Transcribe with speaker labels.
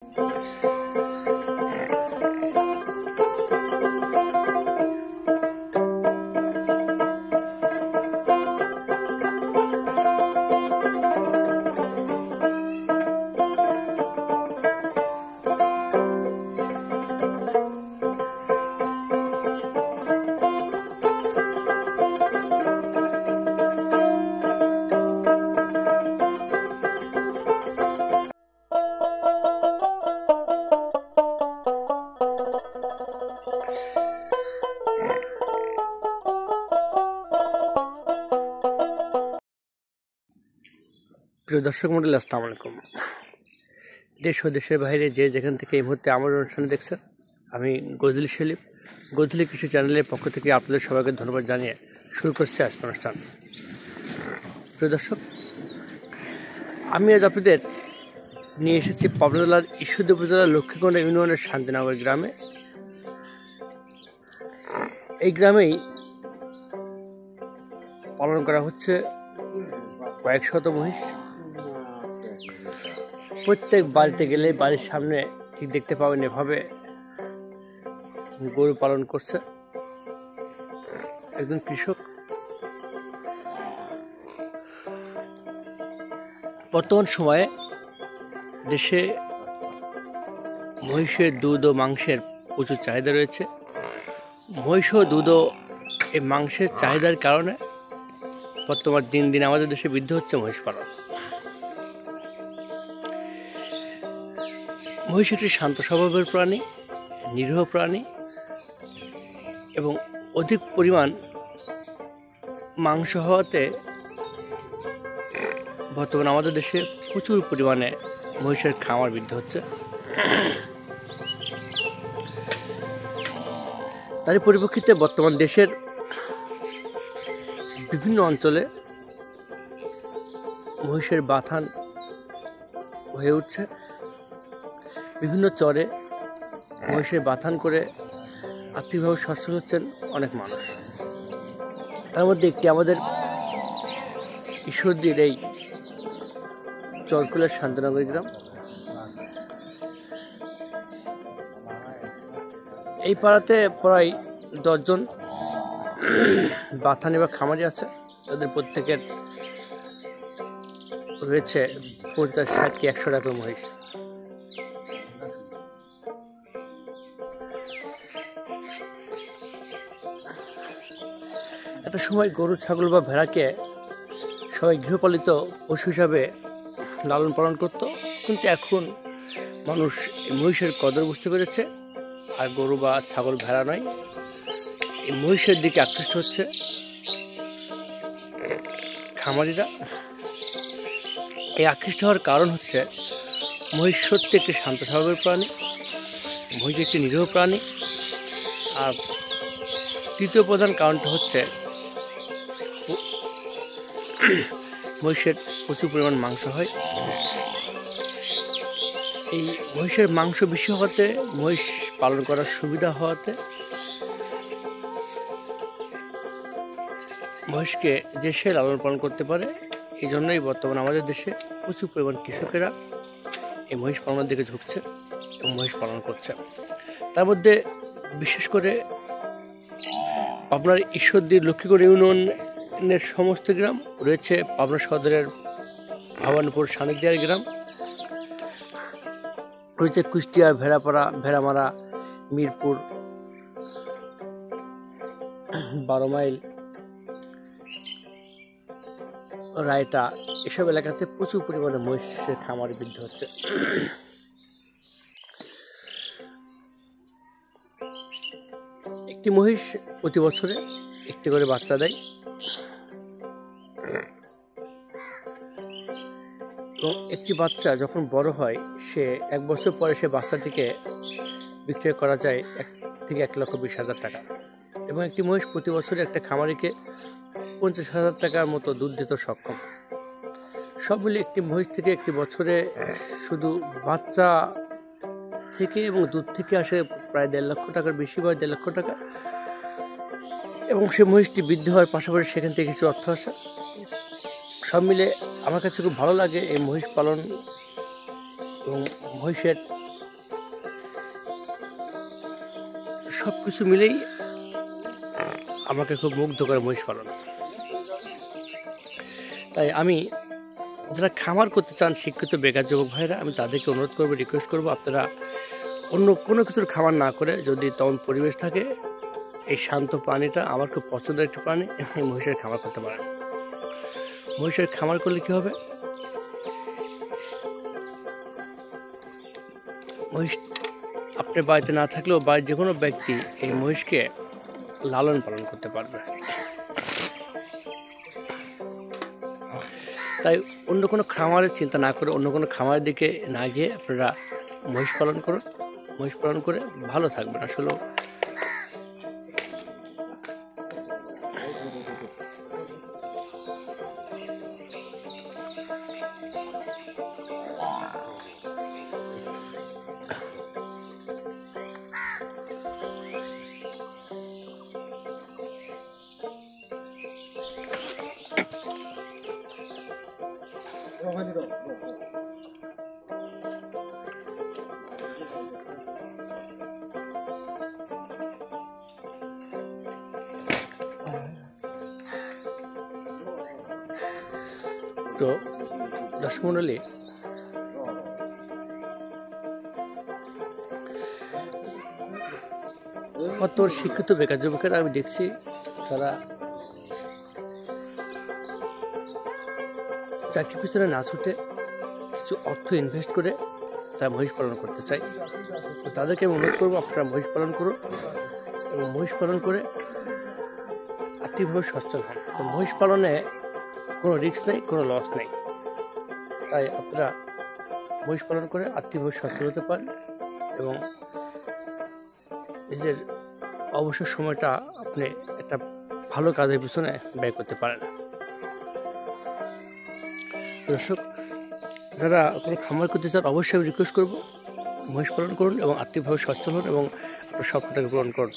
Speaker 1: প্রিয় দর্শক মণ্ডলী, আসসালামু আলাইকুম। দেশ ও দেশের বাইরে যে যেখান থেকে এই মুহূর্তে আমার অনুষ্ঠানে দেখছেন, আমি গজলি সেলিম, গজলি কৃষি চ্যানেলের পক্ষ থেকে আপনাদের সবাইকে ধন্যবাদ জানিয়ে শুরু করছি আজকের অনুষ্ঠান। প্রিয় দর্শক, আমি আজ আপনাদের নিয়ে এসেছি পাবনা জেলার ঈশ্বরদী উপজেলার লক্ষ্মীকোণা ইউনিয়নের শান্তিনগর গ্রামে। এই গ্রামেই পালন করা হচ্ছে কয়েক শত মহিষ। প্রত্যেক বাড়িতে গেলে বাড়ির সামনে ঠিক দেখতে পাবেন এভাবে গরু পালন করছে একজন কৃষক। বর্তমান সময়ে দেশে মহিষের দুধ ও মাংসের প্রচুর চাহিদা রয়েছে। মহিষ ও দুধ ও এই মাংসের চাহিদার কারণে বর্তমান দিন দিন আমাদের দেশে বৃদ্ধি হচ্ছে মহিষ পালন। মহিষ একটি শান্ত স্বভাবের প্রাণী, নিরীহ প্রাণী এবং অধিক পরিমাণ মাংস হওয়াতে বর্তমানে আমাদের দেশে প্রচুর পরিমাণে মহিষের খামার বৃদ্ধি হচ্ছে। তারই পরিপ্রেক্ষিতে বর্তমান দেশের বিভিন্ন অঞ্চলে মহিষের বাথান হয়ে উঠছে। বিভিন্ন চরে মহিষের বাথান করে আর্থিকভাবে সচ্ছল হচ্ছেন অনেক মানুষ। তার মধ্যে একটি আমাদের ঈশ্বরদীর এই চরকুলার শান্তিনগর গ্রাম। এই পাড়াতে প্রায় 10 জন বাথানি বা খামারি আছে। তাদের প্রত্যেকের রয়েছে 50, 60 কি 100 টাকার মহিষ। একটা সময় গরু, ছাগল বা ভেড়াকে সবাই গৃহপালিত পশু হিসাবে লালন পালন করত, কিন্তু এখন মানুষ মহিষের কদর বুঝতে পেরেছে। আর গরু বা ছাগল, ভেড়া নয়, এই মহিষের দিকে আকৃষ্ট হচ্ছে খামারিরা। এই আকৃষ্ট হওয়ার কারণ হচ্ছে মহিষ সত্যি একটি শান্ত স্বভাবের প্রাণী, মহিষ একটি নিরীহ প্রাণী। আর তৃতীয় প্রধান কারণটা হচ্ছে মহিষের প্রচুর পরিমাণ মাংস হয়। এই মহিষের মাংস বেশি হওয়াতে, মহিষ পালন করার সুবিধা হওয়াতে মহিষকে যে সে লালন পালন করতে পারে। এই জন্যই বর্তমানে আমাদের দেশে প্রচুর পরিমাণ কৃষকেরা এই মহিষ পালনের দিকে ঝুঁকছে এবং মহিষ পালন করছে। তার মধ্যে বিশেষ করে পাবনার ঈশ্বরদীর লক্ষ্মীকোণা ইউনিয়নের সমস্ত গ্রাম রয়েছে। পাবনা সদরের ভবানীপুর সানিকদিয়ার গ্রাম রয়েছে, কুষ্টিয়ার ভেড়াপাড়া, ভেড়ামারা, মিরপুর, 12 মাইল, রায়টা, এসব এলাকাতে প্রচুর পরিমাণে মহিষের খামার বৃদ্ধি হচ্ছে। একটি মহিষ প্রতি বছরে একটি করে বাচ্চা দেয় এবং একটি বাচ্চা যখন বড় হয়, সে 1 বছর পরে সে বাচ্চাটিকে বিক্রয় করা যায় 1 থেকে 1,20,000 টাকা। এবং একটি মহিষ প্রতি বছরে একটা খামারিকে 50,000 টাকার মতো দুধ দিতে সক্ষম। সব মিলে একটি মহিষ থেকে একটি বছরে শুধু বাচ্চা থেকে এবং দুধ থেকে আসে প্রায় 1.5 লক্ষ টাকার বেশি, বা 1.5 লক্ষ টাকা। এবং সে মহিষটি বৃদ্ধি হওয়ার পাশাপাশি সেখান থেকে কিছু অর্থ আসে। সব মিলে আমার কাছে খুব ভালো লাগে এই মহিষ পালন এবং মহিষের সব কিছু মিলেই আমাকে খুব মুগ্ধ করে মহিষ পালন। তাই আমি যারা খামার করতে চান শিক্ষিত বেকার যুবক ভাইরা, আমি তাদেরকে অনুরোধ করবো, রিকোয়েস্ট করবো, আপনারা অন্য কোনো কিছুর খামার না করে যদি তেমন পরিবেশ থাকে, এই শান্ত প্রাণীটা আমার খুব পছন্দের একটি প্রাণী, এই মহিষের খামার করতে পারেন। মহিষের খামার করলে কী হবে, মহিষ আপনার বাড়িতে না থাকলেও বাড়ির যে কোনো ব্যক্তি এই মহিষকে লালন পালন করতে পারবে। তাই অন্য কোনো খামারের চিন্তা না করে, অন্য কোনো খামারের দিকে না গিয়ে আপনারা মহিষ পালন করুন। মহিষ পালন করে ভালো থাকবেন। আসলে তো দর্শক মণ্ডলী, কত শিক্ষিত বেকার যুবকেরা আমি দেখছি, তারা চাকরি পিছনে না ছুটে কিছু অর্থ ইনভেস্ট করে তারা মহিষ পালন করতে চায়। তো তাদেরকে আমি অনুরোধ করবো, আপনারা মহিষ পালন করুন এবং মহিষ পালন করে আর্থিকভাবে সচ্ছল হন। তো মহিষ পালনে কোনো রিস্ক নেই, কোনো লস নেই। তাই আপনারা মহিষ পালন করে আর্থিকভাবে সচ্ছল হতে পারেন এবং নিজের অবসর সময়টা আপনি একটা ভালো কাজের পিছনে ব্যয় করতে পারেন। দর্শক, যারা কোনো খামার করতে চান অবশ্যই আমি রিকোয়েস্ট করবো, মহিষ পালন করুন এবং আর্থিকভাবে সচ্ছল হন এবং আপনার স্বপ্নটাকে পূরণ করুন।